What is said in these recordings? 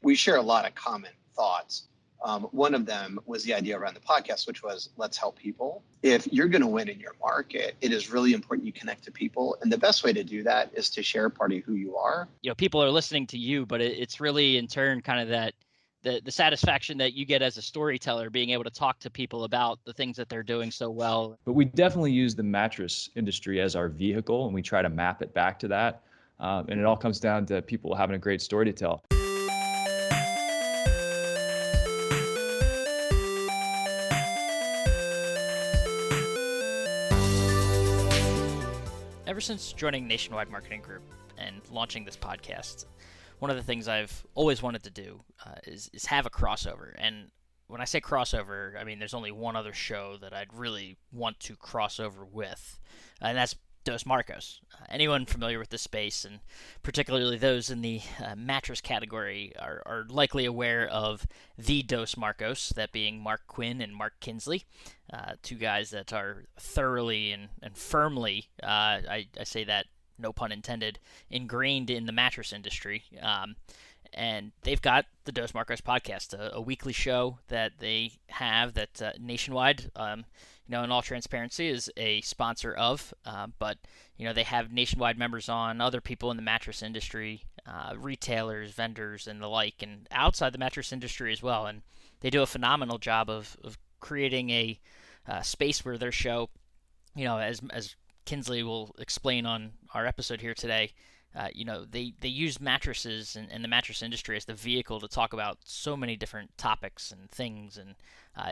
we share a lot of common thoughts. One of them was the idea around the podcast, which was let's help people. If you're going to win in your market, it is really important you connect to people. And the best way to do that is to share part of who you are. People are listening to you, but it's really in turn kind of that the satisfaction that you get as a storyteller, being able to talk to people about the things that they're doing so well. But we definitely use the mattress industry as our vehicle, and we try to map it back to that. And it all comes down to people having a great story to tell. Ever since joining Nationwide Marketing Group and launching this podcast, one of the things I've always wanted to do is have a crossover. And when I say crossover, I mean there's only one other show that I'd really want to cross over with, and that's Dos Marcos. Anyone familiar with this space, and particularly those in the mattress category, are likely aware of the Dos Marcos, that being Mark Quinn and Mark Kinsley, two guys that are thoroughly and firmly, I say that, no pun intended, ingrained in the mattress industry. And they've got the Dos Marcos podcast, a weekly show that they have that Nationwide, in all transparency, is a sponsor of. But they have Nationwide members on, other people in the mattress industry, retailers, vendors, and the like, and outside the mattress industry as well. And they do a phenomenal job of creating a space where their show, as Kinsley will explain on our episode here today, they use mattresses and the mattress industry as the vehicle to talk about so many different topics and things, and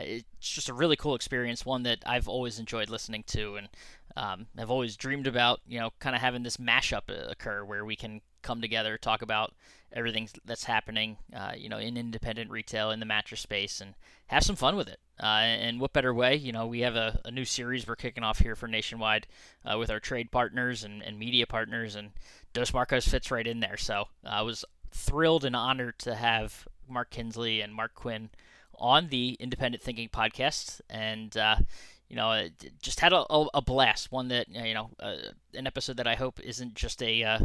it's just a really cool experience, one that I've always enjoyed listening to, and I've always dreamed about, kind of having this mashup occur where we can come together, talk about everything that's happening, in independent retail, in the mattress space, and have some fun with it. And what better way? We have a new series we're kicking off here for Nationwide with our trade partners and media partners, and Dos Marcos fits right in there. So I was thrilled and honored to have Mark Kinsley and Mark Quinn on the Independent Thinking podcast, and just had a blast. One that an episode that I hope isn't just a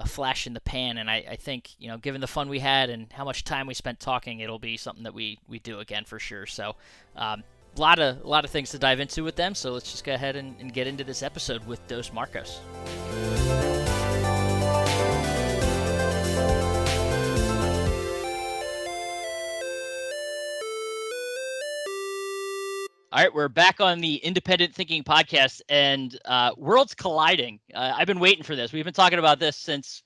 flash in the pan, and I think given the fun we had and how much time we spent talking, it'll be something that we do again for sure. So a lot of things to dive into with them, so let's just go ahead and get into this episode with Dos Marcos. All right, we're back on the Independent Thinking podcast, and worlds colliding. I've been waiting for this. We've been talking about this since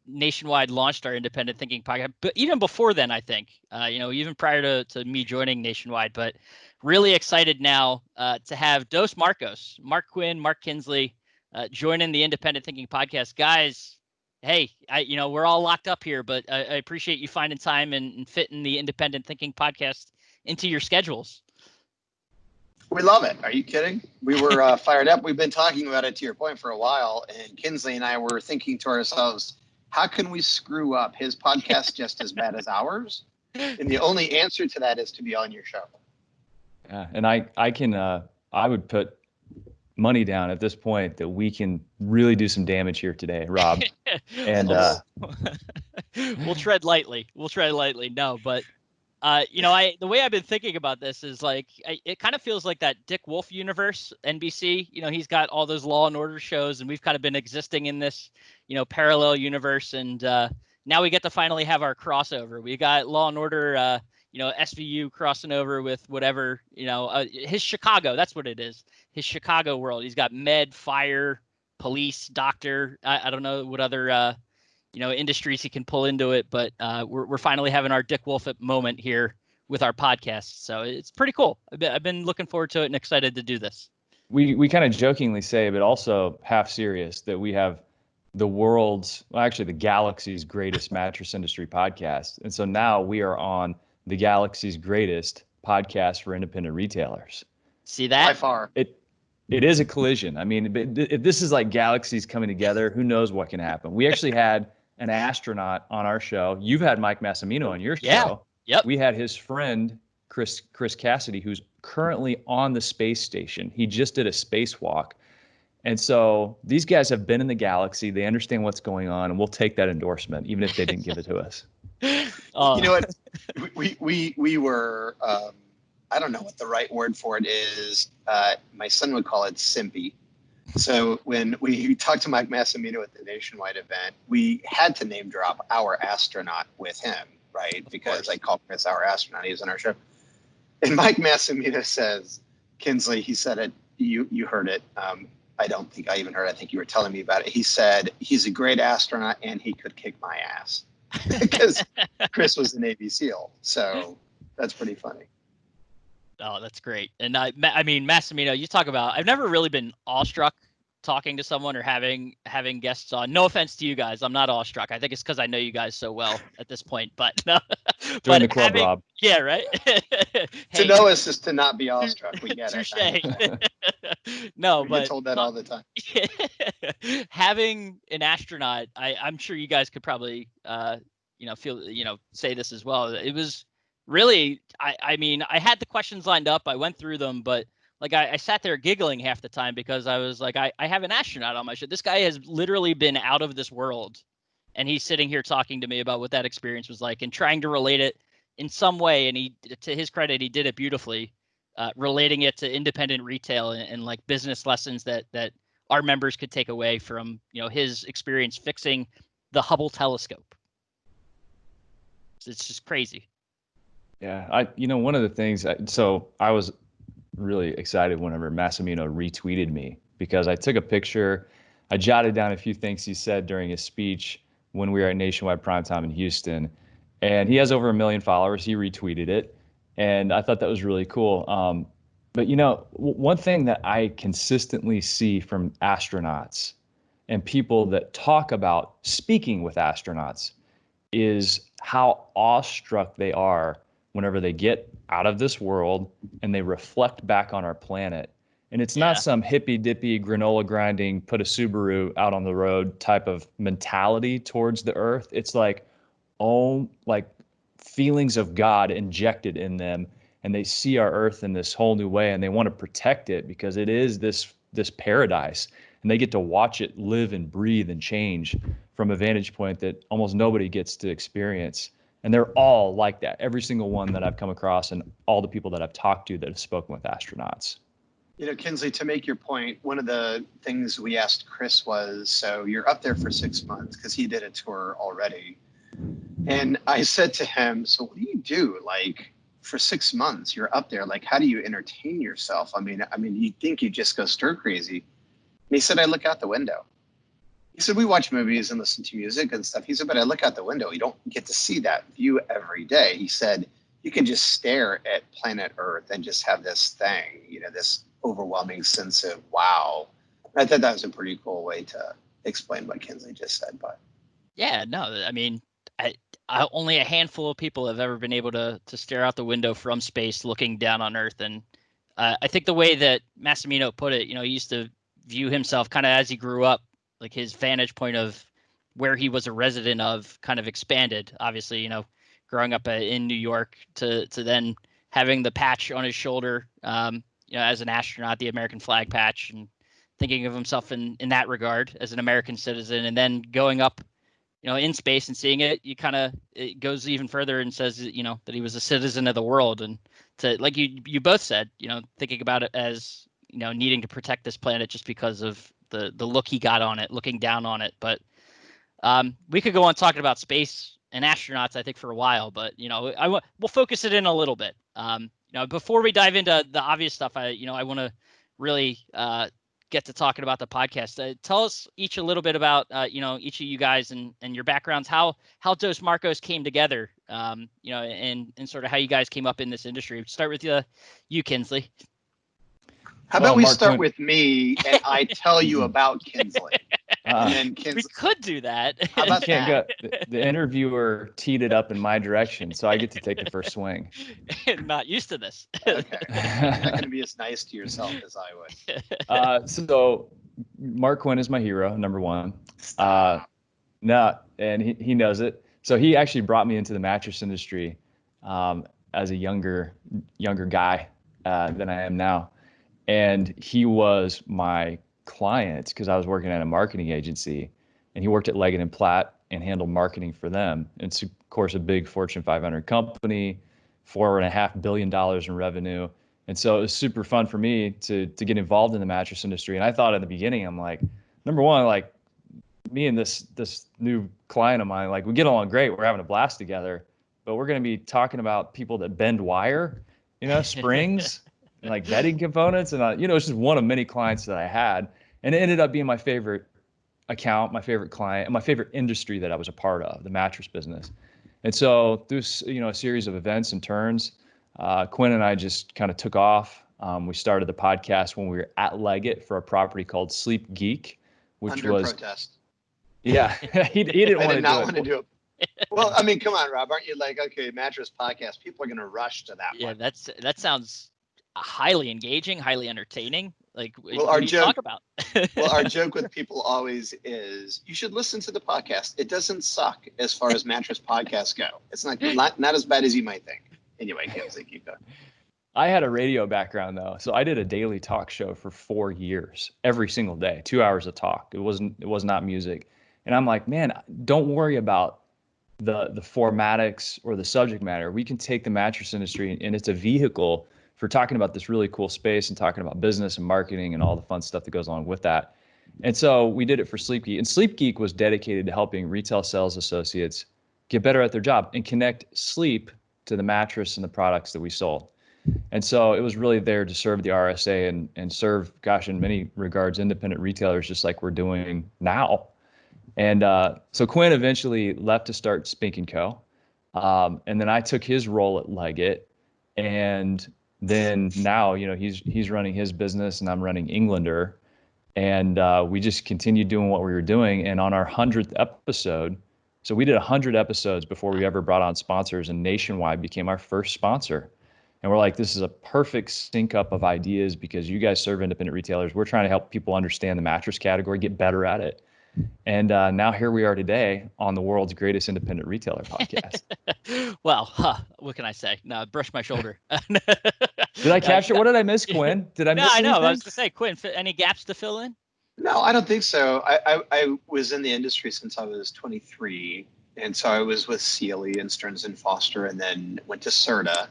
Nationwide launched our Independent Thinking podcast, but even before then, I think, even prior to me joining Nationwide. But really excited now to have Dos Marcos, Mark Quinn, Mark Kinsley, joining the Independent Thinking podcast. Guys, hey, we're all locked up here, but I appreciate you finding time and fitting the Independent Thinking podcast into your schedules. We love it. Are you kidding? We were fired up. We've been talking about it, to your point, for a while. And Kinsley and I were thinking to ourselves, how can we screw up his podcast just as bad as ours? And the only answer to that is to be on your show. Yeah, and I would put money down at this point that we can really do some damage here today, Rob. And we'll tread lightly. No, but the way I've been thinking about this is it kind of feels like that Dick Wolf universe, NBC. He's got all those Law and Order shows, and we've kind of been existing in this, parallel universe. And now we get to finally have our crossover. We got Law and Order, SVU crossing over with whatever, his Chicago. That's what it is. His Chicago world. He's got med, fire, police, doctor. I don't know what other industries he can pull into it, but we're finally having our Dick Wolf moment here with our podcast. So it's pretty cool. I've been looking forward to it and excited to do this. We kind of jokingly say, but also half serious, that we have the galaxy's greatest mattress industry podcast. And so now we are on the galaxy's greatest podcast for independent retailers. See that? By far. It is a collision. I mean, if this is like galaxies coming together, who knows what can happen? We actually had an astronaut on our show. You've had Mike Massimino on your show. Yep. We had his friend, Chris Cassidy, who's currently on the space station. He just did a spacewalk. And so these guys have been in the galaxy. They understand what's going on, and we'll take that endorsement, even if they didn't give it to us. You know what? We were, I don't know what the right word for it is. My son would call it simpy. So when we talked to Mike Massimino at the Nationwide event, we had to name drop our astronaut with him, right? Because I called Chris our astronaut. He was on our show. And Mike Massimino says, Kinsley, he said it, you heard it. I don't think I even heard it. I think you were telling me about it. He said, he's a great astronaut and he could kick my ass. Because Chris was a Navy SEAL. So that's pretty funny. Oh, that's great. And I mean, Massimino, you talk about, I've never really been awestruck talking to someone or having guests on. No offense to you guys. I'm not awestruck. I think it's because I know you guys so well at this point, but no. Join the club, Rob. Yeah, right. To know us is to not be awestruck. We get touche. it. No, we but get told that all the time. Having an astronaut, I'm sure you guys could probably, say this as well. It was really, I mean, I had the questions lined up. I went through them, but like I sat there giggling half the time because I was like, I have an astronaut on my show. This guy has literally been out of this world, and he's sitting here talking to me about what that experience was like and trying to relate it in some way. And he, to his credit, he did it beautifully, relating it to independent retail and like business lessons that our members could take away from, his experience fixing the Hubble telescope. It's just crazy. Yeah, one of the things, so I was really excited whenever Massimino retweeted me because I took a picture. I jotted down a few things he said during his speech when we were at Nationwide Primetime in Houston, and he has over 1 million followers. He retweeted it, and I thought that was really cool. But one thing that I consistently see from astronauts and people that talk about speaking with astronauts is how awestruck they are whenever they get out of this world and they reflect back on our planet. And it's not some hippy dippy granola grinding, put a Subaru out on the road type of mentality towards the earth. It's like, feelings of God injected in them. And they see our earth in this whole new way and they want to protect it because it is this paradise. And they get to watch it live and breathe and change from a vantage point that almost nobody gets to experience. And they're all like that. Every single one that I've come across and all the people that I've talked to that have spoken with astronauts. Kinsley, to make your point, one of the things we asked Chris was, so you're up there for 6 months because he did a tour already. And I said to him, so what do you do? Like for 6 months, you're up there. Like, how do you entertain yourself? I mean, you'd think you'd just go stir crazy. And he said, I look out the window. He said, we watch movies and listen to music and stuff. He said, but I look out the window. You don't get to see that view every day. He said, you can just stare at planet Earth and just have this thing, this overwhelming sense of wow. I thought that was a pretty cool way to explain what Kinsley just said. But yeah, no, I mean, I only a handful of people have ever been able to stare out the window from space looking down on Earth. And I think the way that Massimino put it, he used to view himself kind of as he grew up, like his vantage point of where he was a resident of kind of expanded, obviously, growing up in New York to then having the patch on his shoulder, as an astronaut, the American flag patch, and thinking of himself in that regard as an American citizen, and then going up, in space and seeing it, it goes even further and says, that he was a citizen of the world. And to, like you both said, thinking about it as, needing to protect this planet just because of the look he got on it, looking down on it. But we could go on talking about space and astronauts, I think, for a while, but we'll focus it in a little bit. Before we dive into the obvious stuff, I want to really get to talking about the podcast. Tell us each a little bit about each of you guys and your backgrounds, how Dos Marcos came together, and sort of how you guys came up in this industry. Start with you, Kinsley. How about we start with me and I tell you about Kinsley? And then Kinsley. We could do that. How about that? The interviewer teed it up in my direction, so I get to take the first swing. Not used to this. Okay. You're not going to be as nice to yourself as I would. So Mark Quinn is my hero, number one. And he knows it. So he actually brought me into the mattress industry as a younger guy than I am now. And he was my client because I was working at a marketing agency, and he worked at Leggett and Platt and handled marketing for them. And it's, of course, a big Fortune 500 company, $4.5 billion in revenue. And so it was super fun for me to get involved in the mattress industry. And I thought in the beginning, I'm like, number one, like me and this new client of mine, like we get along great. We're having a blast together, but we're going to be talking about people that bend wire, springs, and like bedding components. And, it's just one of many clients that I had. And it ended up being my favorite account, my favorite client, and my favorite industry that I was a part of, the mattress business. And so through, a series of events and turns, Quinn and I just kind of took off. We started the podcast when we were at Leggett for a property called Sleep Geek, which under was protest. Yeah, he didn't want to do it. I did not want to do it. Well, I mean, come on, Rob. Aren't you like, okay, mattress podcast? People are going to rush to that one. Yeah, that sounds highly engaging, highly entertaining. Like, well, what do you talk about? Well, our joke with people always is, you should listen to the podcast. It doesn't suck as far as mattress podcasts go. It's not as bad as you might think. Anyway, Kinsley, keep going. I had a radio background though, so I did a daily talk show for 4 years, every single day, 2 hours of talk. It was not music. And I'm like, man, don't worry about the formatics or the subject matter. We can take the mattress industry, and it's a vehicle for talking about this really cool space and talking about business and marketing and all the fun stuff that goes along with that. And so we did it for Sleep Geek. And Sleep Geek was dedicated to helping retail sales associates get better at their job and connect sleep to the mattress and the products that we sold. And so it was really there to serve the RSA and serve, gosh, in many regards, independent retailers, just like we're doing now. And so Quinn eventually left to start Spink & Co. And then I took his role at Leggett. And then now, he's running his business and I'm running Englander. And we just continued doing what we were doing. And on our 100th episode, so we did 100 episodes before we ever brought on sponsors, and Nationwide became our first sponsor. And we're like, this is a perfect sync up of ideas because you guys serve independent retailers. We're trying to help people understand the mattress category, get better at it. And now here we are today on the world's greatest independent retailer podcast. Well, what can I say? No, brush my shoulder. Did I capture? What did I miss, Quinn? Did I miss anything? No, I was going to say, Quinn, any gaps to fill in? No, I don't think so. I was in the industry since I was 23. And so I was with Sealy and Stearns & Foster, and then went to Serta.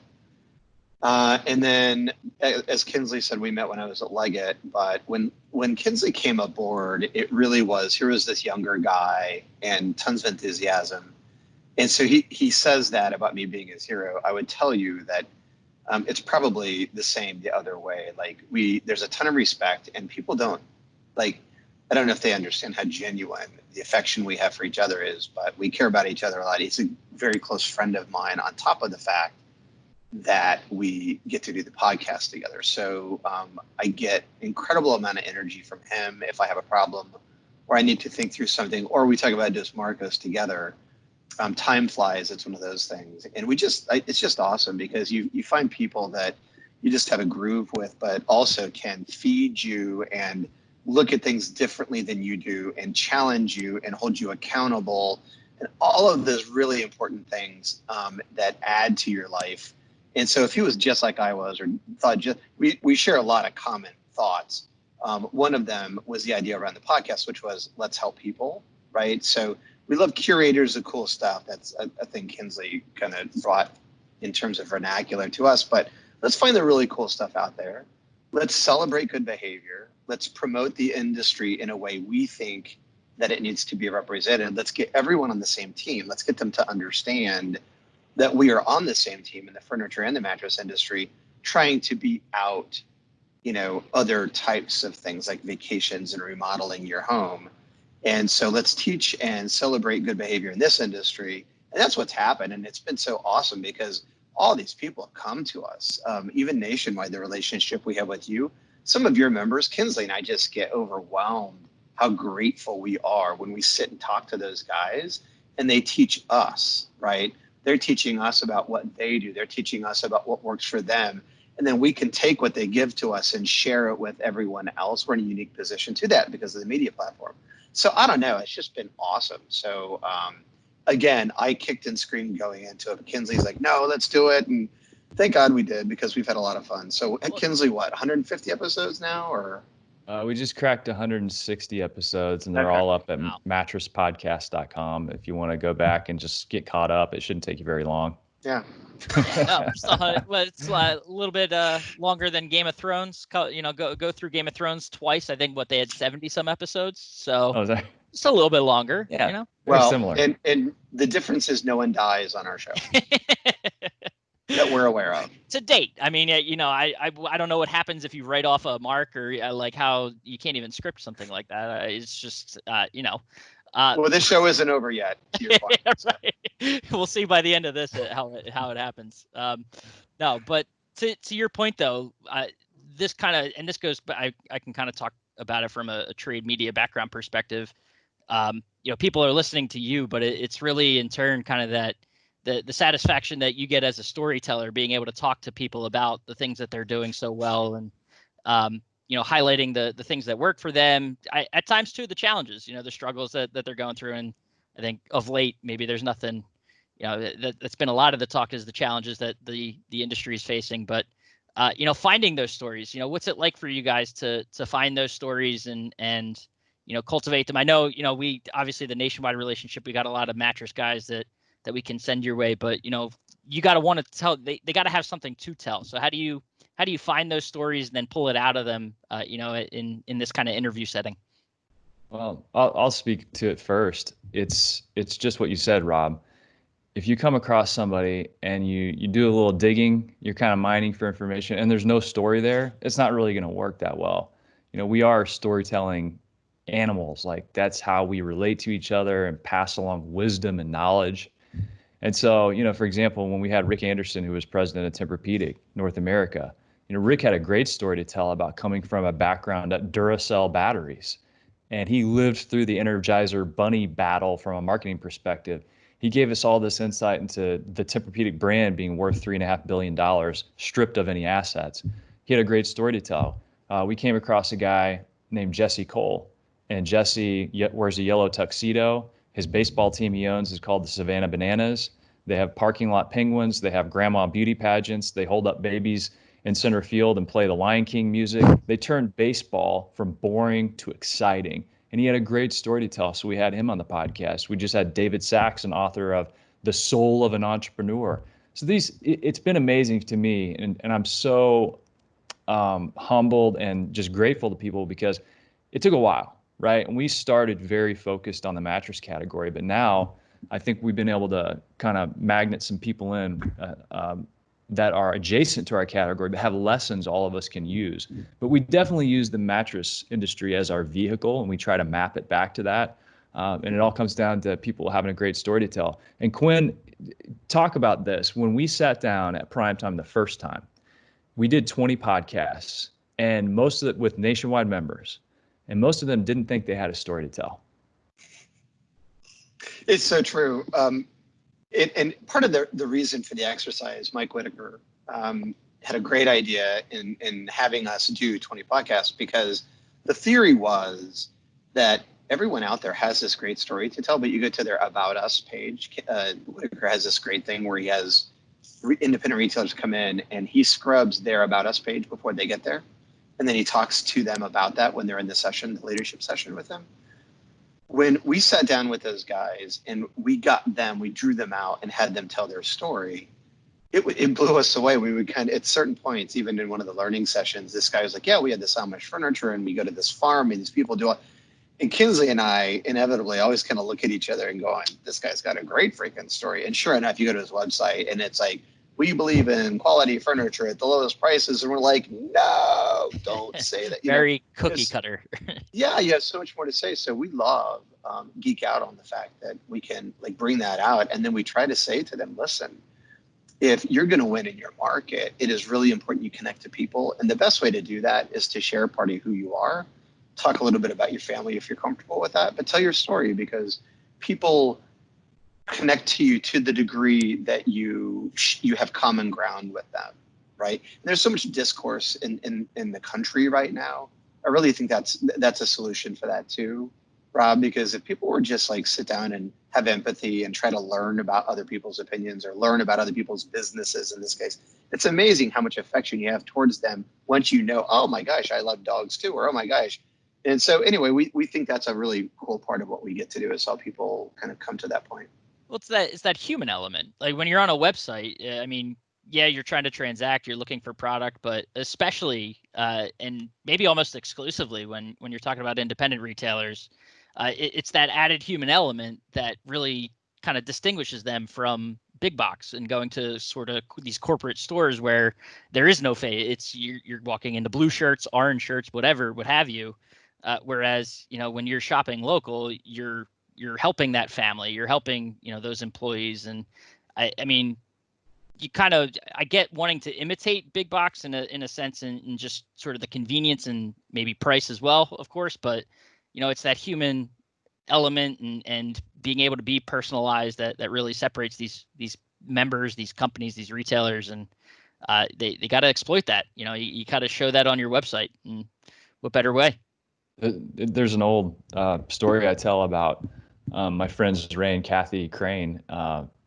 And then, as Kinsley said, we met when I was at Leggett. But when Kinsley came aboard, it really was, here was this younger guy and tons of enthusiasm. And so he says that about me being his hero. I would tell you that it's probably the same the other way. Like there's a ton of respect, and people don't, like, I don't know if they understand how genuine the affection we have for each other is, but we care about each other a lot. He's a very close friend of mine, on top of the fact that we get to do the podcast together. So I get incredible amount of energy from him if I have a problem or I need to think through something, or we talk about Dos Marcos together. Time flies. It's one of those things. And it's just awesome because you find people that you just have a groove with, but also can feed you and look at things differently than you do and challenge you and hold you accountable, and all of those really important things that add to your life. And so if he was just like I was, or thought we share a lot of common thoughts. One of them was the idea around the podcast, which was let's help people, right? So we love curators of cool stuff. That's a thing Kinsley kind of brought in terms of vernacular to us, but let's find the really cool stuff out there. Let's celebrate good behavior. Let's promote the industry in a way we think that it needs to be represented. Let's get everyone on the same team. Let's get them to understand that we are on the same team in the furniture and the mattress industry, trying to beat out, other types of things like vacations and remodeling your home. And so let's teach and celebrate good behavior in this industry. And that's what's happened. And it's been so awesome because all these people have come to us, even nationwide, the relationship we have with you. Some of your members, Kinsley and I, just get overwhelmed how grateful we are when we sit and talk to those guys and they teach us, right? They're teaching us about what they do. They're teaching us about what works for them. And then we can take what they give to us and share it with everyone else. We're in a unique position to that because of the media platform. So I don't know. It's just been awesome. So again, I kicked and screamed going into it. Kinsley's like, no, let's do it. And thank God we did because we've had a lot of fun. So at Kinsley, what, 150 episodes now or? We just cracked 160 episodes, and they're all up at Wow. mattresspodcast.com. If you want to go back and just get caught up, it shouldn't take you very long. Yeah. Yeah, no, we're still, well, it's a little bit longer than Game of Thrones. Go through Game of Thrones twice. I think they had 70 some episodes, so Oh, is that? just a little bit longer. Yeah, You know. very Well, similar. and the difference is no one dies on our show that we're aware of. To date, I mean, I don't know what happens if you write off a mark or like how you can't even script something like that. It's just Well, this show isn't over yet, to your point. right. We'll see by the end of this how it happens. No, but to your point though, this kind of, and this goes, but I can kind of talk about it from a trade media background perspective. People are listening to you, but it's really in turn kind of that the satisfaction that you get as a storyteller, being able to talk to people about the things that they're doing so well, and highlighting the things that work for them. At times too, the challenges, the struggles that they're going through. And I think of late, maybe there's nothing, that's been a lot of the talk is the challenges that the industry is facing. But finding those stories, what's it like for you guys to find those stories and cultivate them? I know, we obviously the Nationwide relationship, we got a lot of mattress guys that we can send your way, but you got to want to tell, they got to have something to tell. So how do you find those stories and then pull it out of them, in this kind of interview setting? Well, I'll speak to it first. It's just what you said, Rob. If you come across somebody and you do a little digging, you're kind of mining for information, and there's no story there, it's not really going to work that well. We are storytelling animals. Like, that's how we relate to each other and pass along wisdom and knowledge. And so, for example, when we had Rick Anderson, who was president of Tempur-Pedic North America, Rick had a great story to tell about coming from a background at Duracell batteries. And he lived through the Energizer Bunny battle from a marketing perspective. He gave us all this insight into the Tempur-Pedic brand being worth $3.5 billion, stripped of any assets. He had a great story to tell. We came across a guy named Jesse Cole, and Jesse wears a yellow tuxedo. His baseball team he owns is called the Savannah Bananas. They have parking lot penguins. They have grandma beauty pageants. They hold up babies in center field and play the Lion King music. They turned baseball from boring to exciting. And he had a great story to tell. So we had him on the podcast. We just had David Saxon, author of The Soul of an Entrepreneur. So it's been amazing to me. And I'm so humbled and just grateful to people, because it took a while, right? And we started very focused on the mattress category, but now I think we've been able to kind of magnet some people in that are adjacent to our category, but have lessons all of us can use. But we definitely use the mattress industry as our vehicle, and we try to map it back to that. And it all comes down to people having a great story to tell. And Quinn, talk about this. When we sat down at Primetime the first time, we did 20 podcasts, and most of it with Nationwide members, and most of them didn't think they had a story to tell. It's so true. And part of the reason for the exercise, Mike Whitaker had a great idea in having us do 20 podcasts, because the theory was that everyone out there has this great story to tell, but you go to their About Us page. Whitaker has this great thing where he has independent retailers come in and he scrubs their About Us page before they get there. And then he talks to them about that when they're in the session, the leadership session with them. When we sat down with those guys and we drew them out and had them tell their story, it blew us away. We would kind of, at certain points, even in one of the learning sessions, this guy was like, yeah, we had this Amish furniture and we go to this farm and these people do it. And Kinsley and I inevitably always kind of look at each other and go, this guy's got a great freaking story. And sure enough, you go to his website and it's like, we believe in quality furniture at the lowest prices. And we're like, no, don't say that. Very cookie cutter. Yeah, you have so much more to say. So we love geek out on the fact that we can bring that out. And then we try to say to them, listen, if you're going to win in your market, it is really important you connect to people. And the best way to do that is to share part of who you are. Talk a little bit about your family if you're comfortable with that, but tell your story, because people connect to you to the degree that you have common ground with them, right? And there's so much discourse in the country right now. I really think that's a solution for that too. Rob, because if people were just like sit down and have empathy and try to learn about other people's opinions or learn about other people's businesses in this case, it's amazing how much affection you have towards them once you know, oh my gosh, I love dogs too, or oh my gosh. And so anyway, we think that's a really cool part of what we get to do is help people kind of come to that point. Well, it's that human element. Like when you're on a website, I mean, yeah, you're trying to transact, you're looking for product, but especially and maybe almost exclusively when you're talking about independent retailers, it's that added human element that really kind of distinguishes them from big box and going to sort of these corporate stores where there is no face. It's you're walking into blue shirts, orange shirts, whatever, what have you. Whereas, when you're shopping local, you're helping that family, you're helping, those employees. And I mean, I get wanting to imitate big box in a sense, and just sort of the convenience and maybe price as well, of course, but it's that human element and being able to be personalized that really separates these members, these companies, these retailers. And they got to exploit that. You got to show that on your website. And what better way? There's an old story I tell about my friends Ray and Kathy Crane,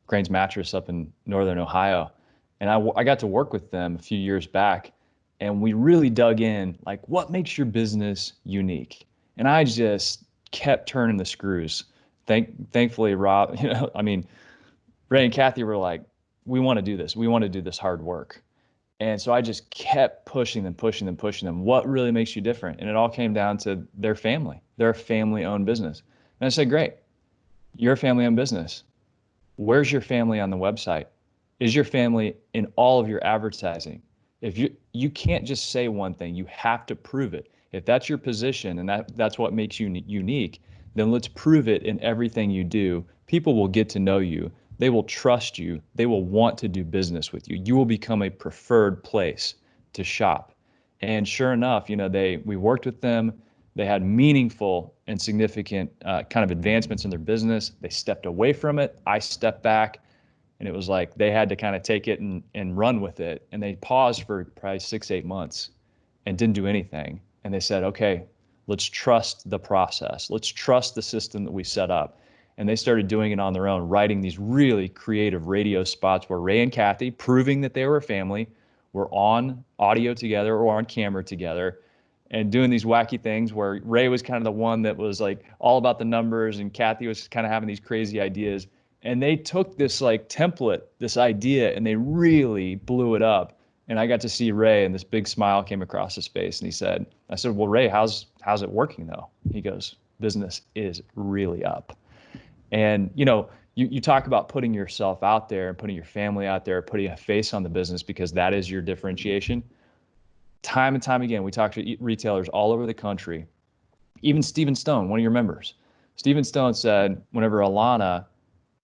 Crane's Mattress up in Northern Ohio. And I got to work with them a few years back, and we really dug in, like, what makes your business unique? And I just kept turning the screws. Thankfully, Rob, I mean, Ray and Kathy were like, we want to do this. We want to do this hard work. And so I just kept pushing them. What really makes you different? And it all came down to their family. They're a family-owned business. And I said, great, you're a family-owned business. Where's your family on the website? Is your family in all of your advertising? If you can't just say one thing, you have to prove it. If that's your position and that's what makes you unique, then let's prove it in everything you do. People will get to know you. They will trust you. They will want to do business with you. You will become a preferred place to shop. And sure enough, we worked with them. They had meaningful and significant kind of advancements in their business. They stepped away from it. I stepped back, and it was like they had to kind of take it and run with it. And they paused for probably 6-8 months and didn't do anything. And they said, okay, let's trust the process. Let's trust the system that we set up. And they started doing it on their own, writing these really creative radio spots where Ray and Kathy, proving that they were a family, were on audio together or on camera together, and doing these wacky things where Ray was kind of the one that was like all about the numbers, and Kathy was kind of having these crazy ideas. And they took this like template, this idea, and they really blew it up. And I got to see Ray, and this big smile came across his face. And I said, well, Ray, how's it working though? He goes, business is really up. And, you talk about putting yourself out there and putting your family out there, putting a face on the business, because that is your differentiation. Time and time again, we talk to retailers all over the country. Even Stephen Stone, one of your members, Stephen Stone said whenever Alana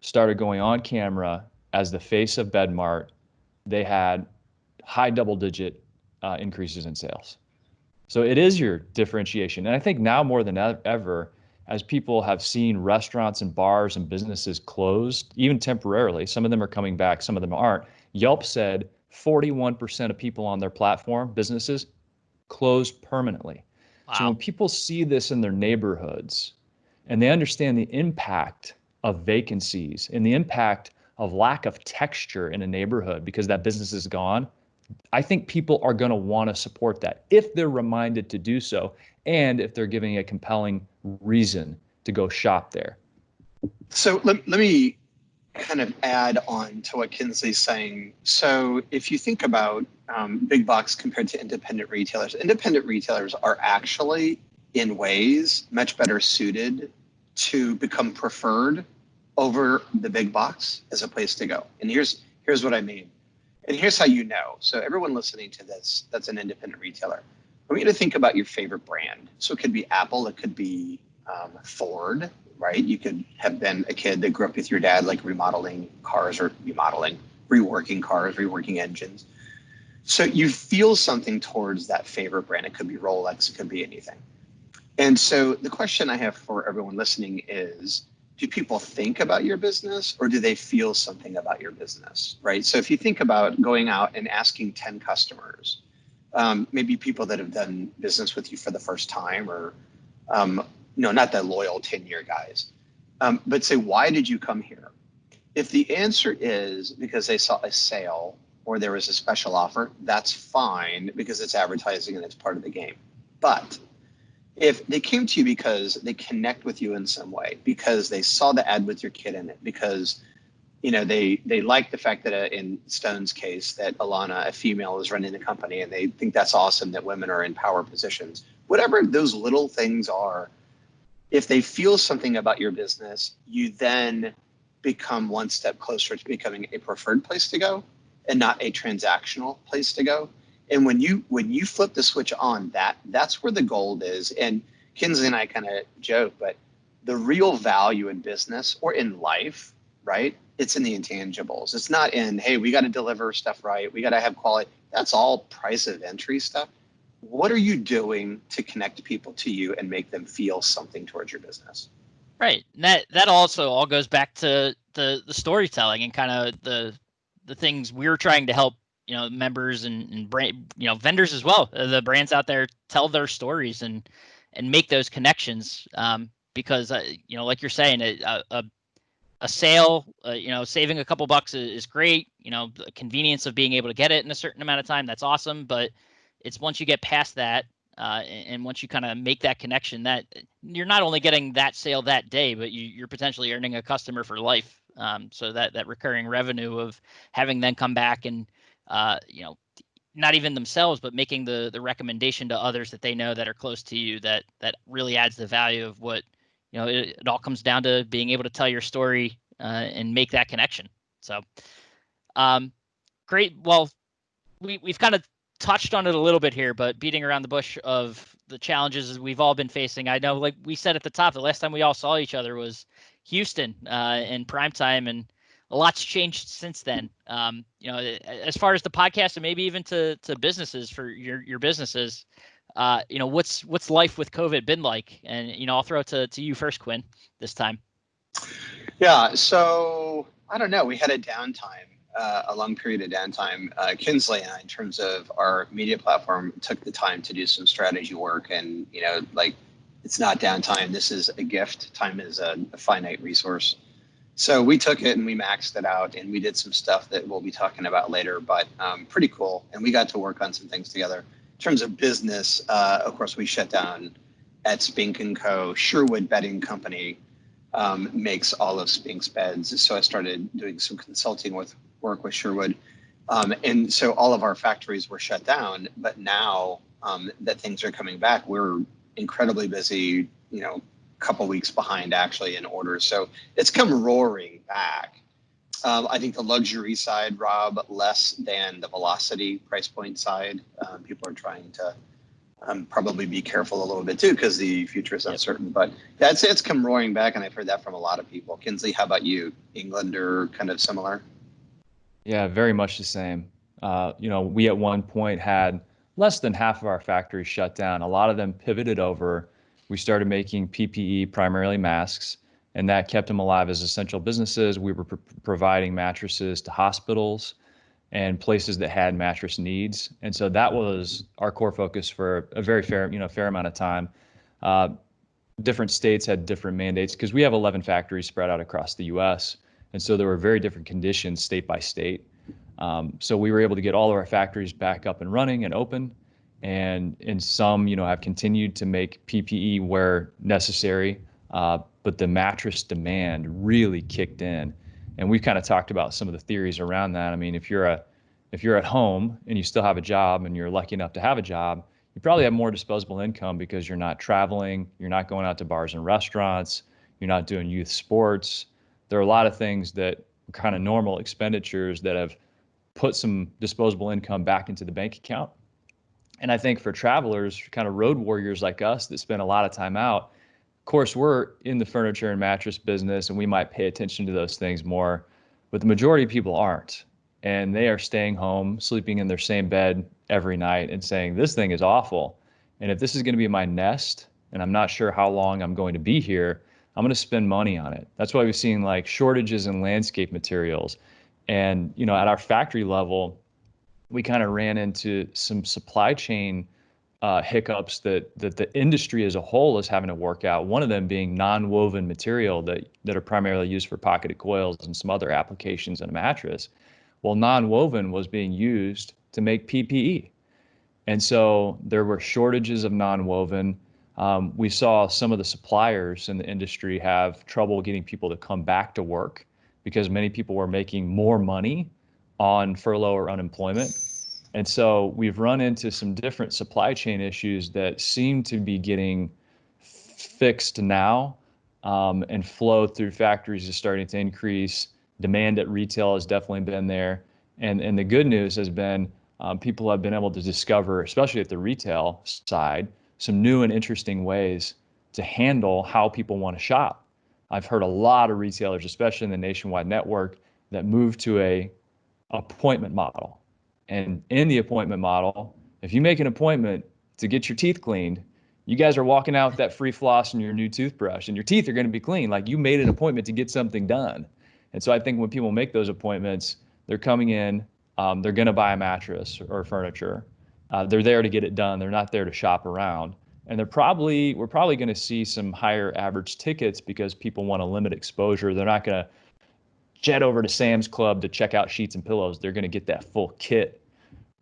started going on camera as the face of BedMart, they had high double-digit increases in sales. So it is your differentiation. And I think now more than ever, as people have seen restaurants and bars and businesses closed, even temporarily, some of them are coming back, some of them aren't. Yelp said 41% of people on their platform, businesses, closed permanently. Wow. So when people see this in their neighborhoods and they understand the impact of vacancies and the impact of lack of texture in a neighborhood because that business is gone, I think people are going to want to support that if they're reminded to do so, and if they're giving a compelling reason to go shop there. So let me kind of add on to what Kinsley's saying. So if you think about big box compared to independent retailers are actually in ways much better suited to become preferred over the big box as a place to go. And here's what I mean. And here's how you know. So everyone listening to this that's an independent retailer, I want you to think about your favorite brand. So it could be Apple, it could be Ford, right? You could have been a kid that grew up with your dad, like reworking cars, reworking engines. So you feel something towards that favorite brand. It could be Rolex, it could be anything. And so the question I have for everyone listening is, do people think about your business or do they feel something about your business, right? So if you think about going out and asking 10 customers, maybe people that have done business with you for the first time, or not the loyal 10-year guys, but say, why did you come here? If the answer is because they saw a sale or there was a special offer, that's fine because it's advertising and it's part of the game. But if they came to you because they connect with you in some way, because they saw the ad with your kid in it, because they like the fact that in Stone's case that Alana, a female, is running the company, and they think that's awesome that women are in power positions. Whatever those little things are, if they feel something about your business, you then become one step closer to becoming a preferred place to go and not a transactional place to go. And when you flip the switch on, that's where the gold is. And Kinsley and I kind of joke, but the real value in business or in life, right? It's in the intangibles. It's not in, hey, we got to deliver stuff right. We got to have quality. That's all price of entry stuff. What are you doing to connect people to you and make them feel something towards your business? Right. And that also all goes back to the storytelling and kind of the things we're trying to help, members and brand, vendors as well. The brands out there tell their stories and make those connections. Because, like you're saying, a sale, saving a couple bucks is great. The convenience of being able to get it in a certain amount of time, that's awesome. But it's once you get past that, and once you kind of make that connection, that you're not only getting that sale that day, but you're potentially earning a customer for life. So that recurring revenue of having them come back and, not even themselves, but making the recommendation to others that they know that are close to you, that really adds the value of what, it all comes down to being able to tell your story and make that connection. So great. Well, we've kind of touched on it a little bit here, but beating around the bush of the challenges we've all been facing. I know, like we said at the top, the last time we all saw each other was Houston in primetime, and a lot's changed since then. As far as the podcast and maybe even to businesses for your businesses, what's life with COVID been like? And, I'll throw it to you first, Quinn, this time. Yeah. So I don't know. We had a downtime. A long period of downtime. Kinsley and I, in terms of our media platform, took the time to do some strategy work. And, it's not downtime. This is a gift. Time is a finite resource. So we took it and we maxed it out, and we did some stuff that we'll be talking about later, but pretty cool. And we got to work on some things together. In terms of business, of course, we shut down at Spink & Co. Sherwood Bedding Company makes all of Spink's beds. So I started doing some consulting work with Sherwood. And so all of our factories were shut down, but now that things are coming back, we're incredibly busy, couple weeks behind actually in orders. So it's come roaring back. I think the luxury side, Rob, less than the velocity price point side. People are trying to probably be careful a little bit too, because the future is uncertain. But yeah, I'd say it's come roaring back, and I've heard that from a lot of people. Kinsley, how about you? England or kind of similar? Yeah, very much the same. We at one point had less than half of our factories shut down. A lot of them pivoted over. We started making PPE, primarily masks, and that kept them alive as essential businesses. We were providing mattresses to hospitals and places that had mattress needs. And so that was our core focus for a very fair amount of time. Different states had different mandates because we have 11 factories spread out across the U.S. And so there were very different conditions state by state. So we were able to get all of our factories back up and running and open. And in some, have continued to make PPE where necessary. But the mattress demand really kicked in. And we've kind of talked about some of the theories around that. I mean, if you're at home and you still have a job and you're lucky enough to have a job, you probably have more disposable income because you're not traveling, you're not going out to bars and restaurants, you're not doing youth sports. There are a lot of things that are kind of normal expenditures that have put some disposable income back into the bank account. And I think for travelers, kind of road warriors like us that spend a lot of time out, of course, we're in the furniture and mattress business and we might pay attention to those things more, but the majority of people aren't. And they are staying home, sleeping in their same bed every night and saying, this thing is awful. And if this is going to be my nest and I'm not sure how long I'm going to be here, I'm going to spend money on it. That's why we've seen like shortages in landscape materials. And, at our factory level, we kind of ran into some supply chain hiccups that the industry as a whole is having to work out. One of them being non-woven material that are primarily used for pocketed coils and some other applications in a mattress. Well, non-woven was being used to make PPE. And so there were shortages of non-woven. We saw some of the suppliers in the industry have trouble getting people to come back to work because many people were making more money on furlough or unemployment. And so we've run into some different supply chain issues that seem to be getting fixed now, and flow through factories is starting to increase. Demand at retail has definitely been there. And the good news has been people have been able to discover, especially at the retail side, some new and interesting ways to handle how people want to shop. I've heard a lot of retailers, especially in the nationwide network, that move to a appointment model. And in the appointment model, if you make an appointment to get your teeth cleaned, you guys are walking out with that free floss and your new toothbrush, and your teeth are going to be clean. Like you made an appointment to get something done. And so I think when people make those appointments, they're coming in, they're going to buy a mattress or furniture. They're there to get it done. They're not there to shop around. And we're probably going to see some higher average tickets because people want to limit exposure. They're not going to jet over to Sam's Club to check out sheets and pillows. They're going to get that full kit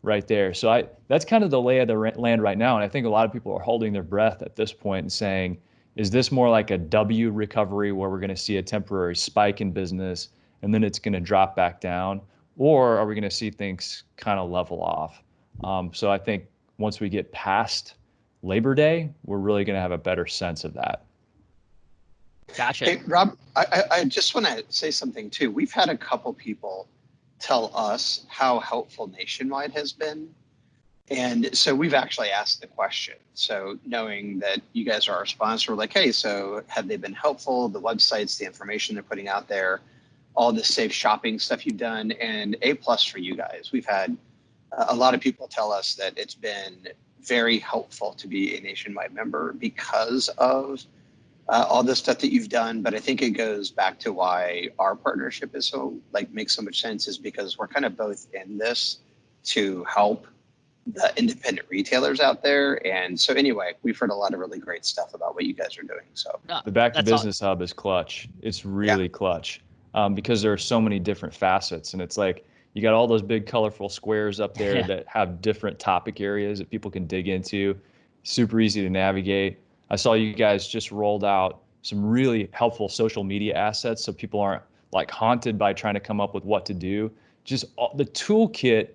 right there. So that's kind of the lay of the land right now. And I think a lot of people are holding their breath at this point and saying, is this more like a W recovery where we're going to see a temporary spike in business and then it's going to drop back down? Or are we going to see things kind of level off? So I think once we get past Labor Day, we're really going to have a better sense of that. Gotcha. Hey, Rob, I just want to say something too. We've had a couple people tell us how helpful Nationwide has been. And so we've actually asked the question. So knowing that you guys are our sponsor, we're like, hey, so have they been helpful? The websites, the information they're putting out there, all the safe shopping stuff you've done, and A+ for you guys. We've had a lot of people tell us that it's been very helpful to be a Nationwide member because of all the stuff that you've done. But I think it goes back to why our partnership is so makes so much sense, is because we're kind of both in this to help the independent retailers out there. And so anyway, we've heard a lot of really great stuff about what you guys are doing. So the Back to Business Hub is clutch. It's really clutch, because there are so many different facets. And it's like, you got all those big colorful squares up there that have different topic areas that people can dig into. Super easy to navigate. I saw you guys just rolled out some really helpful social media assets so people aren't haunted by trying to come up with what to do. Just the toolkit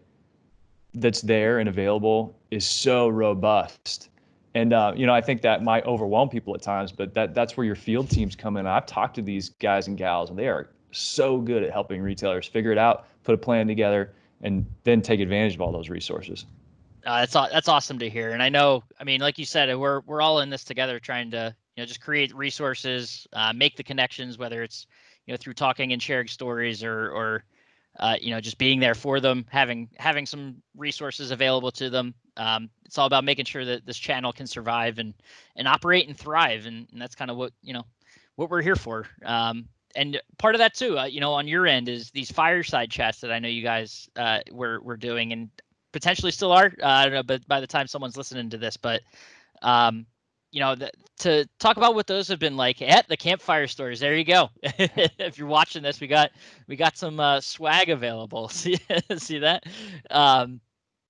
that's there and available is so robust. And I think that might overwhelm people at times, but that's where your field teams come in. I've talked to these guys and gals, and they are so good at helping retailers figure it out, put a plan together, and then take advantage of all those resources. That's awesome to hear. And I know, like you said, we're all in this together, trying to just create resources, make the connections, whether it's through talking and sharing stories or just being there for them, having some resources available to them. It's all about making sure that this channel can survive and operate and thrive, and that's kind of what we're here for. And part of that too, on your end, is these fireside chats that I know you guys were doing and potentially still are. I don't know, but by the time someone's listening to this, but to talk about what those have been like at the Campfire stores. There you go. If you're watching this, we got some swag available. See that?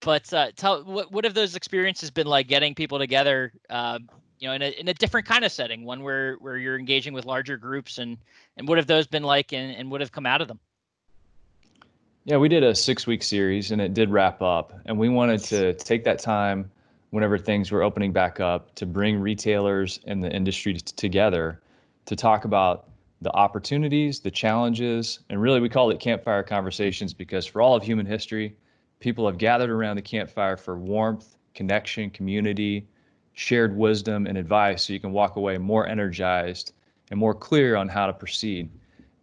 But tell what have those experiences been like, getting people together? In a different kind of setting, one where you're engaging with larger groups, and what have those been like, and what have come out of them? Yeah, we did a 6-week series, and it did wrap up, and we wanted to take that time whenever things were opening back up to bring retailers and the industry together to talk about the opportunities, the challenges, and really we call it Campfire Conversations because for all of human history, people have gathered around the campfire for warmth, connection, community, shared wisdom, and advice, so you can walk away more energized and more clear on how to proceed.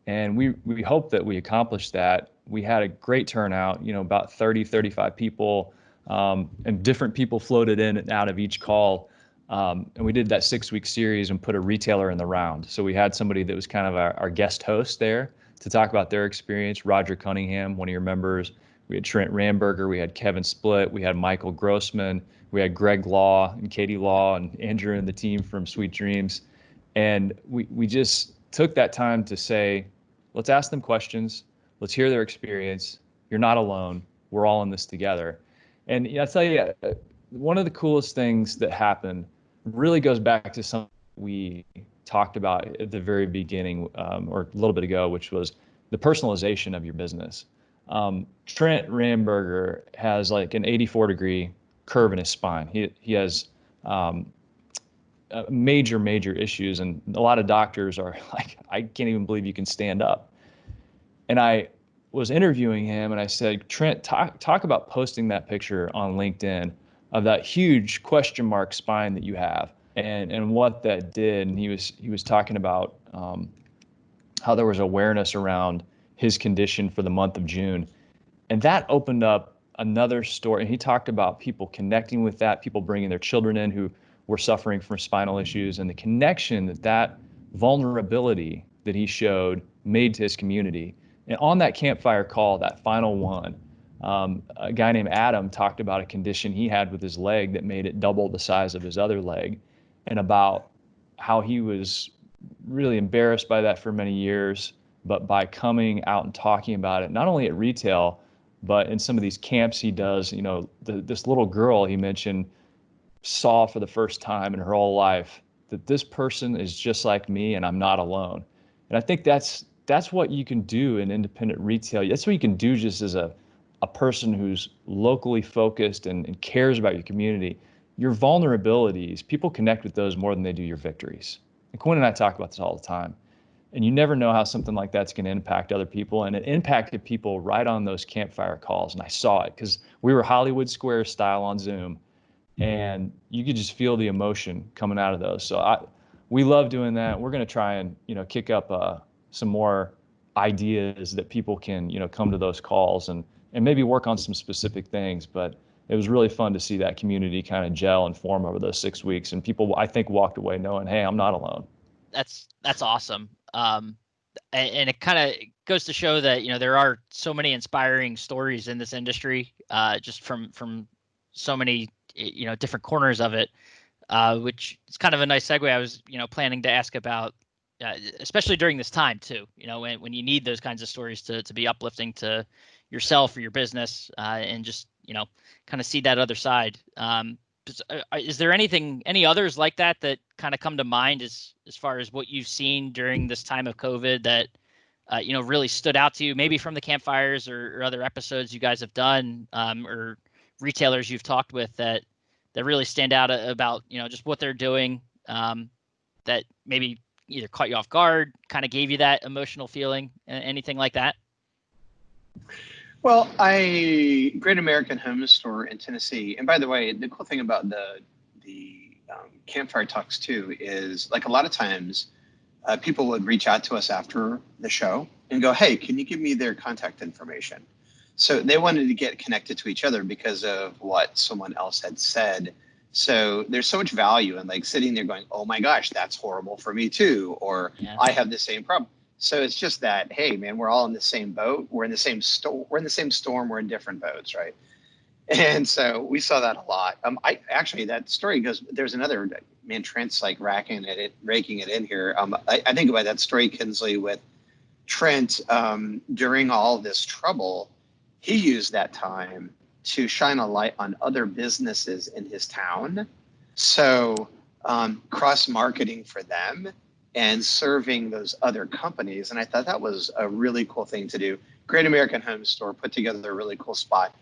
And we hope that we accomplished that. We had a great turnout, about 30, 35 people, and different people floated in and out of each call. And we did that 6-week series and put a retailer in the round. So we had somebody that was kind of our guest host there to talk about their experience. Roger Cunningham, one of your members, We had Trent Ramberger, we had Kevin Splitt, we had Michael Grossman, we had Greg Law and Katie Law and Andrew and the team from Sweet Dreams. And we just took that time to say, let's ask them questions. Let's hear their experience. You're not alone. We're all in this together. And I tell you, one of the coolest things that happened really goes back to something we talked about at the very beginning, or a little bit ago, which was the personalization of your business. Trent Ramberger has like an 84-degree curve in his spine. He has major issues, and a lot of doctors are like, I can't even believe you can stand up. And I was interviewing him, and I said, Trent, talk about posting that picture on LinkedIn of that huge question mark spine that you have, and what that did. And he was talking about how there was awareness around his condition for the month of June, and that opened up another story. And he talked about people connecting with that, people bringing their children in who were suffering from spinal issues, and the connection that vulnerability that he showed made to his community. And on that campfire call, that final one, a guy named Adam talked about a condition he had with his leg that made it double the size of his other leg, and about how he was really embarrassed by that for many years, but by coming out and talking about it, not only at retail, but in some of these camps he does. This little girl he mentioned saw for the first time in her whole life that this person is just like me and I'm not alone. And I think that's what you can do in independent retail. That's what you can do just as a person who's locally focused and cares about your community. Your vulnerabilities, people connect with those more than they do your victories. And Quinn and I talk about this all the time. And you never know how something like that's going to impact other people. And it impacted people right on those campfire calls. And I saw it because we were Hollywood Square style on Zoom. And you could just feel the emotion coming out of those. So we love doing that. We're going to try and kick up some more ideas that people can come to those calls and maybe work on some specific things. But it was really fun to see that community kind of gel and form over those 6 weeks. And people, I think, walked away knowing, hey, I'm not alone. That's awesome. And it kind of goes to show that there are so many inspiring stories in this industry, just from so many different corners of it, which is kind of a nice segue. I was planning to ask about, especially during this time too. When you need those kinds of stories to be uplifting to yourself or your business, and just kind of see that other side. Is there any others like that kind of come to mind as far as what you've seen during this time of COVID that really stood out to you, maybe from the campfires or other episodes you guys have done, or retailers you've talked with that really stand out about just what they're doing, that maybe either caught you off guard, kind of gave you that emotional feeling, anything like that? Well, Great American Home Store in Tennessee, and by the way, the cool thing about the campfire talks too is, like, a lot of times people would reach out to us after the show and go, hey, can you give me their contact information? So they wanted to get connected to each other because of what someone else had said. So there's so much value in like sitting there going, oh my gosh, that's horrible for me too, or I have the same problem. So it's just that, hey man, we're all in the same boat. We're in the same storm. We're in different boats, right? And so we saw that a lot. That story goes. There's another man, Trent's like raking it in here. I think about that story, Kinsley, with Trent during all this trouble. He used that time to shine a light on other businesses in his town. So cross marketing for them and serving those other companies. And I thought that was a really cool thing to do. Great American Home Store put together a really cool spot.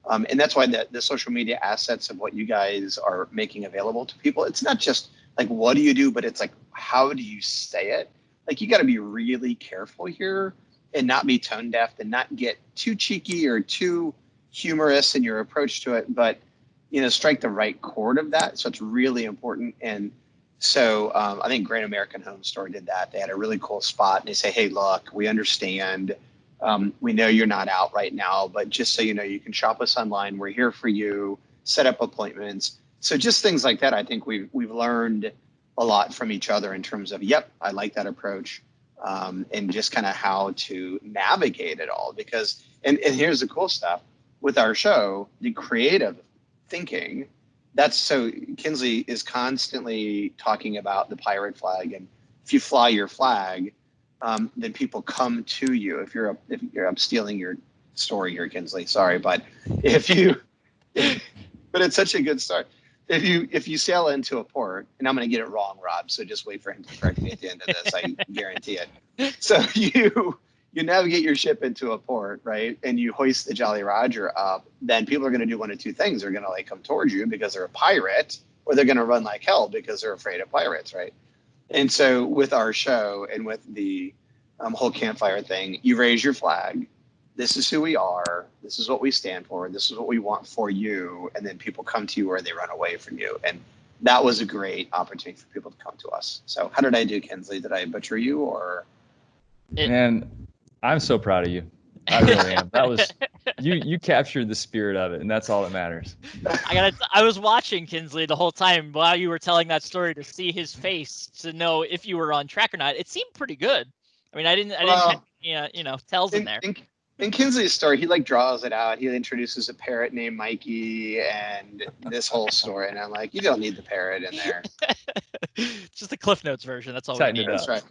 And that's why the social media assets of what you guys are making available to people, it's not just like, what do you do? But it's like, how do you say it? Like, you got to be really careful here and not be tone deaf and not get too cheeky or too humorous in your approach to it, but, strike the right chord of that. So it's really important. And so I think Great American Home Store did that. They had a really cool spot, and they say, hey, look, we understand. We know you're not out right now, but just so you know, you can shop us online. We're here for you. Set up appointments. So just things like that. I think we've learned a lot from each other in terms of, yep, I like that approach, and just kind of how to navigate it all. Because, and here's the cool stuff. with our show, the creative thinking, that's so Kinsley is constantly talking about the pirate flag. And if you fly your flag, then people come to you. I'm stealing your story here, Kinsley. Sorry, but but it's such a good start. If you sail into a port, and I'm going to get it wrong, Rob, so just wait for him to correct me at the end of this. I guarantee it. So you navigate your ship into a port, right, and you hoist the Jolly Roger up. Then people are going to do one of two things. They're going to like come towards you because they're a pirate, or they're going to run like hell because they're afraid of pirates, right? And so with our show and with the whole campfire thing, you raise your flag. This is who we are. This is what we stand for. This is what we want for you. And then people come to you or they run away from you. And that was a great opportunity for people to come to us. So how did I do, Kinsley? Did I butcher you or? Man, I'm so proud of you. I really am. That was you captured the spirit of it, and that's all that matters. I was watching Kinsley the whole time while you were telling that story to see his face to know if you were on track or not. It seemed pretty good. I mean, I didn't tells in there. In Kinsley's story, he like draws it out. He introduces a parrot named Mikey and this whole story. And I'm like, you don't need the parrot in there. It's just the Cliff Notes version. That's all Tighten we need. it up. That's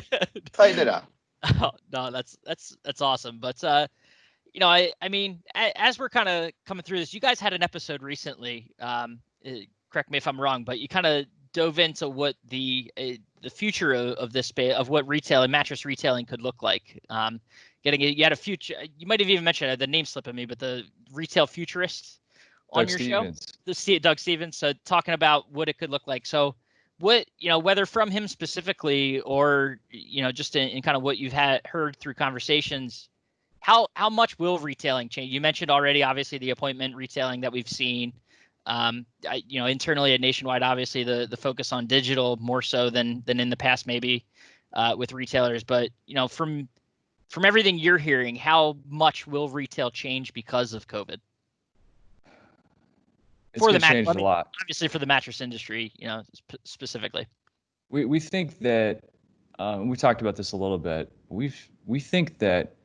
right. Tighten it up. Oh, no, that's awesome. But I mean, as we're kind of coming through this, you guys had an episode recently. Correct me if I'm wrong, but you kind of dove into what the future of this space, of what retail and mattress retailing could look like. You had a future. You might have even mentioned the name slipping me, but the retail futurists on your show, Doug Stevens. So talking about what it could look like. So what, whether from him specifically or, just in kind of what you've heard through conversations, how much will retailing change? You mentioned already, obviously, the appointment retailing that we've seen. Internally at Nationwide, obviously the focus on digital more so than in the past, maybe with retailers. But, from everything you're hearing, how much will retail change because of COVID? It's going to change a lot. Obviously, for the mattress industry, specifically. We think that we talked about this a little bit. We think that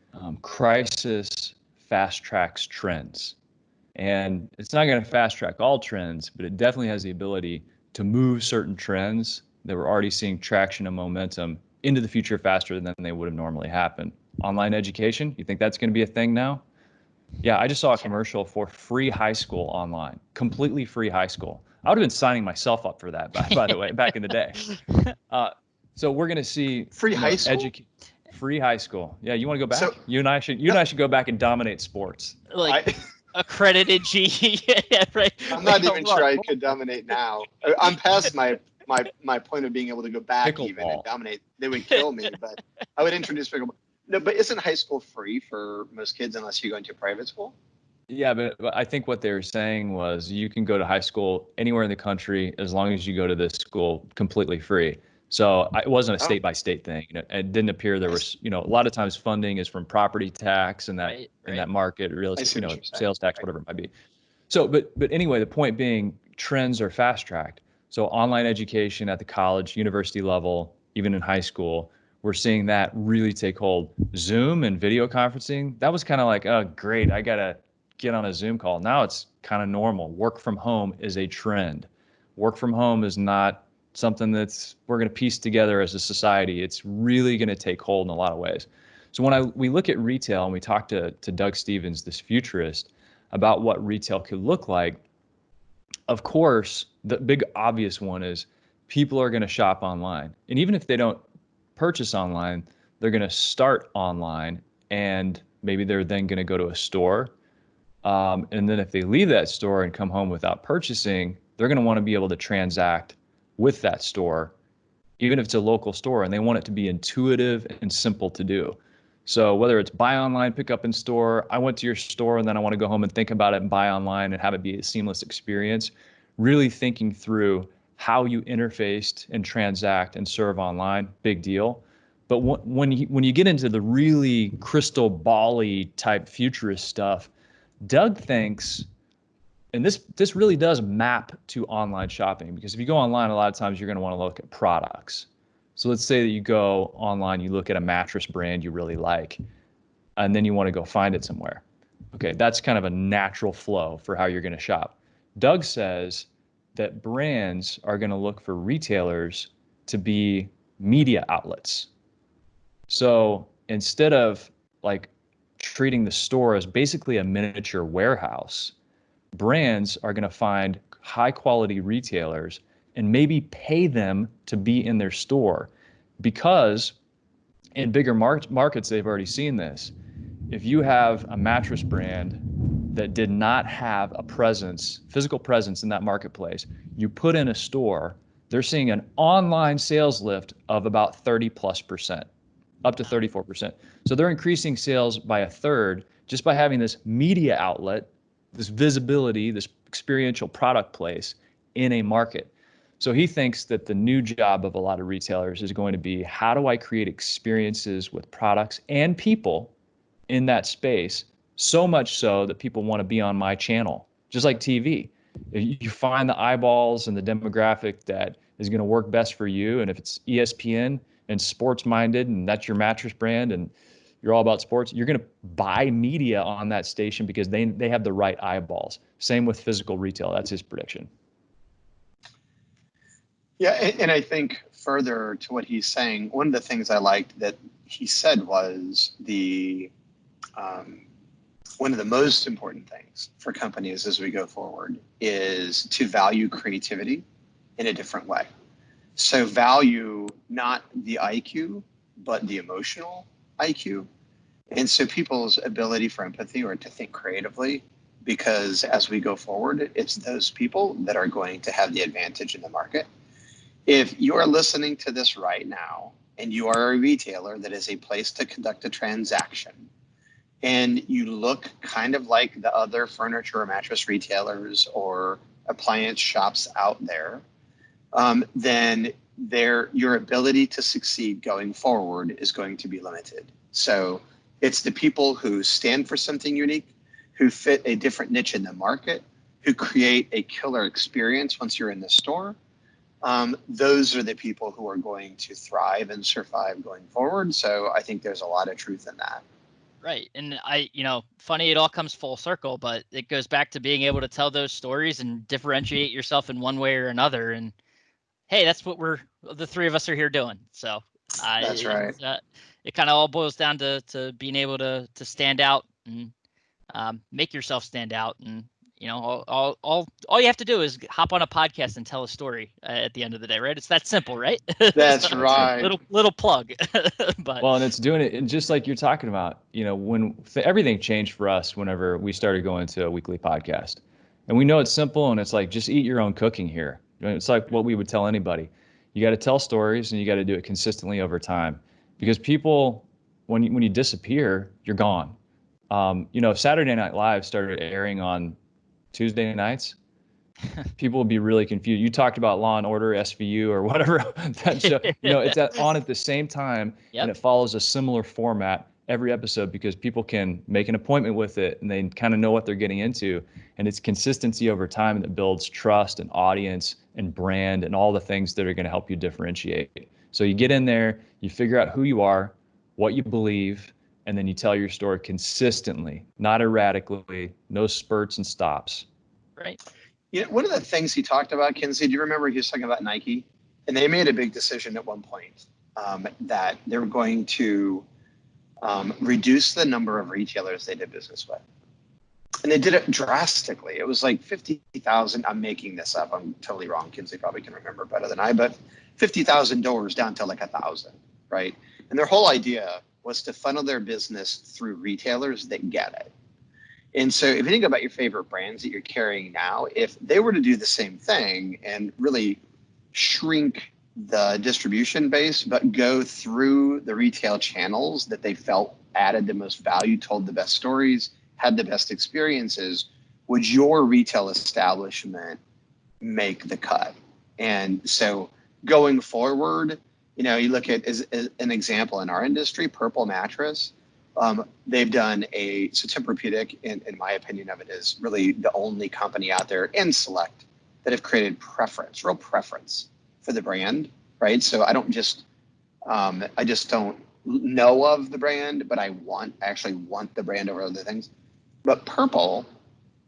crisis fast tracks trends, and it's not going to fast track all trends, but it definitely has the ability to move certain trends that we're already seeing traction and momentum into the future faster than they would have normally happened. Online education, you think that's going to be a thing now? Yeah, I just saw a commercial for free high school online, completely free high school. I would have been signing myself up for that, by the way, back in the day. So we're going to see free high school. Free high school. Yeah, you want to go back? So, you and I should go back and dominate sports. Accredited GE. Yeah, right. I'm not even sure I could dominate now. I'm past my point of being able to go back even and dominate. They would kill me, but I would introduce pickleball. No, but isn't high school free for most kids unless you go into a private school? Yeah, but I think what they were saying was you can go to high school anywhere in the country as long as you go to this school completely free. So it wasn't a state by state thing. It didn't appear there was, a lot of times funding is from property tax and that in that market, real estate, sales tax, whatever it might be. So, but anyway, the point being, trends are fast tracked. So online education at the college, university level, even in high school, we're seeing that really take hold. Zoom and video conferencing, that was kind of like, oh, great, I got to get on a Zoom call. Now it's kind of normal. Work from home is a trend. Work from home is not something we're going to piece together as a society. It's really going to take hold in a lot of ways. So when we look at retail and we talk to Doug Stevens, this futurist, about what retail could look like, of course, the big obvious one is people are going to shop online. And even if they don't purchase online, they're going to start online, and maybe they're then going to go to a store. And then if they leave that store and come home without purchasing, they're going to want to be able to transact with that store, even if it's a local store, and they want it to be intuitive and simple to do. So whether it's buy online, pick up in store, I went to your store and then I want to go home and think about it and buy online and have it be a seamless experience, really thinking through how you interfaced and transact and serve online, big deal. But when you get into the really crystal ball-y type futurist stuff, Doug thinks, and this really does map to online shopping, because if you go online, a lot of times you're going to want to look at products. So let's say that you go online, you look at a mattress brand you really like, and then you want to go find it somewhere. Okay, that's kind of a natural flow for how you're going to shop. Doug says that brands are going to look for retailers to be media outlets. So instead of like treating the store as basically a miniature warehouse, brands are going to find high quality retailers and maybe pay them to be in their store, because in bigger markets, they've already seen this. If you have a mattress brand that did not have a presence, physical presence in that marketplace, you put in a store, they're seeing an online sales lift of about 30+%, up to 34%. So they're increasing sales by a third just by having this media outlet, this visibility, this experiential product place in a market. So he thinks that the new job of a lot of retailers is going to be, how do I create experiences with products and people in that space, so much so that people want to be on my channel, just like TV. If you find the eyeballs and the demographic that is going to work best for you, and if it's ESPN and sports minded, and that's your mattress brand, and you're all about sports, you're going to buy media on that station because they have the right eyeballs. Same with physical retail. That's his prediction. Yeah, and I think further to what he's saying, one of the things I liked that he said was one of the most important things for companies as we go forward is to value creativity in a different way. So value not the IQ, but the emotional IQ. And so people's ability for empathy or to think creatively, because as we go forward, it's those people that are going to have the advantage in the market. If you are listening to this right now and you are a retailer that is a place to conduct a transaction, and you look kind of like the other furniture or mattress retailers or appliance shops out there, then your ability to succeed going forward is going to be limited. So it's the people who stand for something unique, who fit a different niche in the market, who create a killer experience once you're in the store. Those are the people who are going to thrive and survive going forward. So I think there's a lot of truth in that. Right. And funny, it all comes full circle, but it goes back to being able to tell those stories and differentiate yourself in one way or another. And hey, that's what the three of us are here doing. So That's right. It kind of all boils down to being able to stand out and make yourself stand out. And, all you have to do is hop on a podcast and tell a story at the end of the day, right? It's that simple, right? That's So, right. Little plug. But well, and it's doing it, and just like you're talking about, when everything changed for us whenever we started going to a weekly podcast, and we know it's simple, and it's like, just eat your own cooking here. It's like what we would tell anybody. You got to tell stories, and you got to do it consistently over time, because people, when you disappear, you're gone. If Saturday Night Live started airing on Tuesday nights, people would be really confused. You talked about Law and Order, SVU, or whatever that show. It's on at the same time, Yep. and it follows a similar format every episode, because people can make an appointment with it and they kind of know what they're getting into. And it's consistency over time that builds trust and audience and brand and all the things that are going to help you differentiate. So you get in there, you figure out who you are, what you believe, and then you tell your story consistently, not erratically, no spurts and stops. Right. One of the things he talked about, Kinsley, do you remember he was talking about Nike? And they made a big decision at one point that they were going to reduce the number of retailers they did business with. And they did it drastically. It was like 50,000. I'm making this up. I'm totally wrong. Kinsley probably can remember better than I, but 50,000 doors down to like 1,000, right? And their whole idea was to funnel their business through retailers that get it. And so if you think about your favorite brands that you're carrying now, if they were to do the same thing and really shrink the distribution base, but go through the retail channels that they felt added the most value, told the best stories, had the best experiences, would your retail establishment make the cut? And so going forward, you look at as an example in our industry, Purple Mattress. They've done so Tempur-Pedic, in my opinion of it, is really the only company out there, and Select, that have created real preference for the brand, right? So I just don't know of the brand, but I actually want the brand over other things. But Purple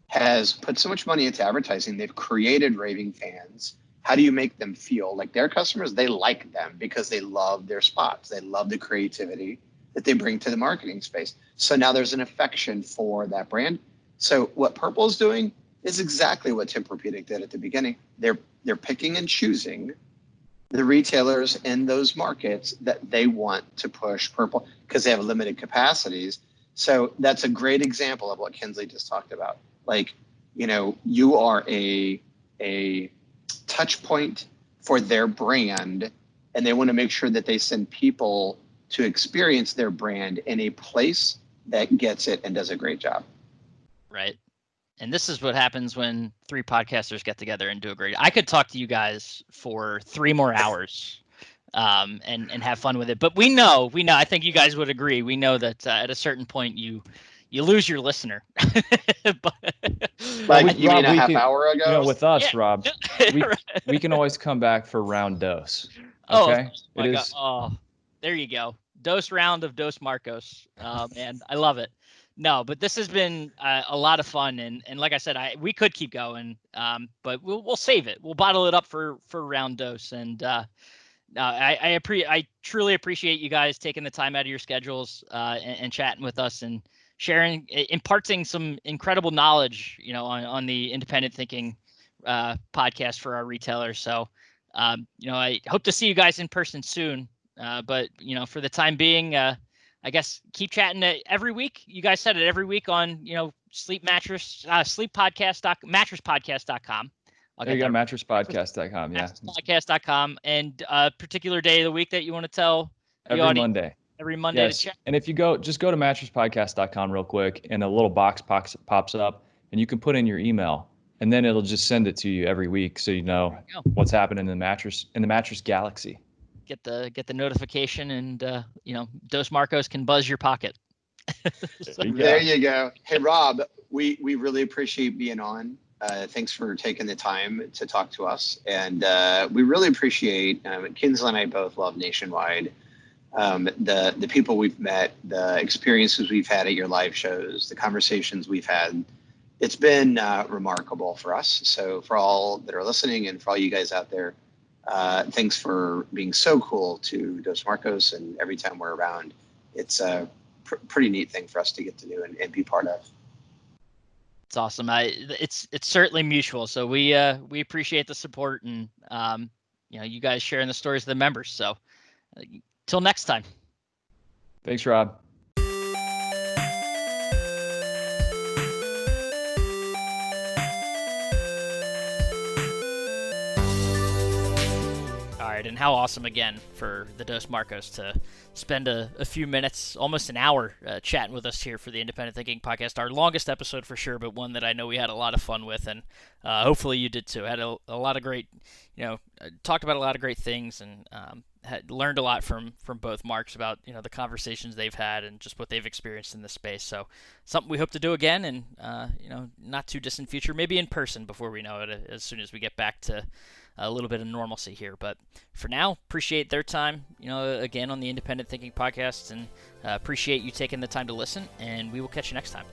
has put so much money into advertising. They've created raving fans. How do you make them feel like their customers? They like them because they love their spots. They love the creativity that they bring to the marketing space. So now there's an affection for that brand. So what Purple is doing is exactly what Tempur-Pedic did at the beginning. They're picking and choosing the retailers in those markets that they want to push Purple because they have limited capacities. So that's a great example of what Kinsley just talked about. Like, you are a touch point for their brand, and they want to make sure that they send people to experience their brand in a place that gets it and does a great job. Right. And this is what happens when three podcasters get together and do a great. I could talk to you guys for 3 more hours, and have fun with it. But we know. I think you guys would agree. We know that at a certain point you lose your listener. Like you mean a half hour ago? With us, Yeah. Rob, we can always come back for round dose. Oh, Okay. my God. Oh, there you go. Dose round of Dos Marcos. Man, I love it. No, but this has been a lot of fun, and like I said, we could keep going, but we'll save it. We'll bottle it up for round dose, and I truly appreciate you guys taking the time out of your schedules and chatting with us and sharing, imparting some incredible knowledge, on the independent thinking podcast for our retailers. So, I hope to see you guys in person soon. But for the time being, I guess keep chatting every week. You guys said it every week on, mattress.com. There you go, mattresspodcast.com. Yeah. Mattress.com, and a particular day of the week that you want to tell the Every audience. Monday. Every Monday Yes. to check. And if you just go to mattresspodcast.com real quick, and a little box pops up, and you can put in your email, and then it'll just send it to you every week, so you know what's happening in the mattress galaxy. Get the notification, and Dos Marcos can buzz your pocket. There you go. Hey, Rob, we really appreciate being on. Thanks for taking the time to talk to us, and we really appreciate. Kinsley and I both love Nationwide. The people we've met, the experiences we've had at your live shows, the conversations we've had. It's been remarkable for us. So for all that are listening, and for all you guys out there, thanks for being so cool to Dos Marcos, and every time we're around, it's a pretty neat thing for us to get to do and be part of. It's awesome. It's certainly mutual. So we appreciate the support, and you guys sharing the stories of the members. So till next time. Thanks, Rob. And how awesome again for the Dos Marcos to spend a few minutes, almost an hour, chatting with us here for the Independent Thinking Podcast. Our longest episode for sure, but one that I know we had a lot of fun with, and hopefully you did too. Had a lot of great, talked about a lot of great things, and had learned a lot from both Marks about the conversations they've had and just what they've experienced in this space. So something we hope to do again, and not too distant future, maybe in person before we know it, as soon as we get back to a little bit of normalcy here. But for now, appreciate their time, again on the Independent Thinking Podcast, and appreciate you taking the time to listen, and we will catch you next time.